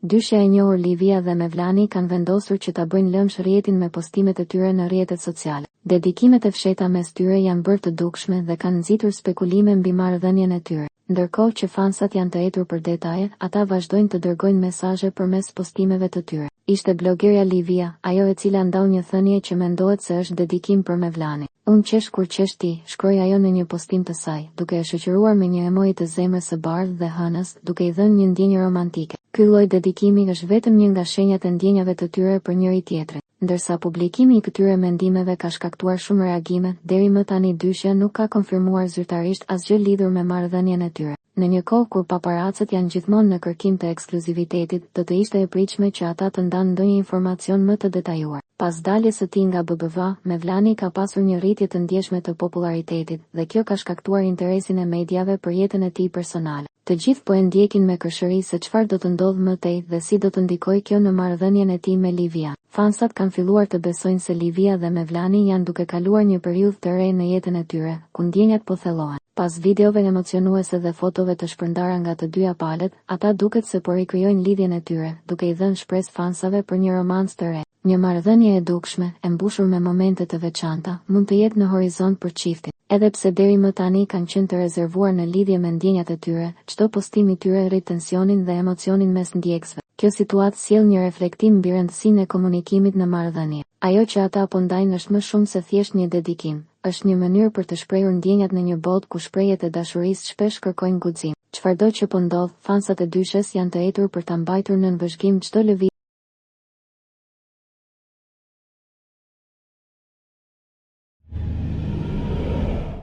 Dyshja e njohur Livia dhe Mevlani kanë vendosur që ta bëjnë lëmsh rrjetin me postimet e tyre në rrjetet sociale. Dedikimet e fshehta mes tyre janë bërë të dukshme dhe kanë nxitur spekulime mbi marrëdhënien e tyre. Ndërkohë që fansat janë të etur për detaje, ata vazhdojnë të dërgojnë mesazhe përmes postimeve të tyre. Ishte blogerja Livia, ajo e cila ndau një thënie që mendohet se është dedikim për Mevlani. Unë qesh kur qesh ti, shkroi ajo në një postim të saj, duke e shoqëruar me një emoji të zemrës së bardhë dhe hënës, duke i dhënë një ndjenjë romantike. Ky lloj dedikimi është vetëm një nga shenjat e ndjenjave të tyre për njëri tjetrin. Ndërsa publikimi i këtyre mendimeve ka shkaktuar shumë reagime, deri më tani dyshja nuk ka konfirmuar zyrtarisht asgjë lidhur me marrëdhënien e tyre. Në një kohë kur paparacët janë gjithmonë në kërkim të ekskluzivitetit, do të ishte e pritshme që ata të ndanë ndonjë informacion më të detajuar. Pas daljes së tij nga BBV, Mevlani ka pasur një rritje të ndjeshme të popularitetit dhe kjo ka shkaktuar interesin e mediave për jetën e tij personale. Të gjithë po e ndjekin me kërshëri se çfarë do të ndodhë më tej dhe si do të ndikojë kjo në marrëdhënien e tij me Livia. Fansat kanë filluar të besojnë se Livia dhe Mevlani janë duke kaluar një periudhë të re në jetën e tyre, ku ndjenjat po thellohen. Pas videove emocionuese dhe fotove të shpërndara nga të dyja palët, ata duket se po rikrijojnë lidhjen e tyre, duke i dhënë shpresë fansave për një romancë të re. Një marrëdhënie e dukshme, e mbushur me momente të veçanta, mund të jetë në horizont për çiftin. Edhe pse deri më tani kanë qenë të rezervuar në lidhje me ndjenjat e tyre, çdo postim i tyre rrit tensionin dhe emocionin mes ndjekësve. Kjo situatë sjell një reflektim mbi rëndësinë e komunikimit në marrëdhënie. Ajo që ata po ndajnë është më shumë se thjesht një dedikim, është një mënyrë për të shprehur ndjenjat në një botë ku shprehjet e dashurisë shpesh kërkojnë guxim. Çfarëdo që po ndodh, fansat e dyshës janë të etur për ta mbajtur nën vëzhgim çdo lëvizje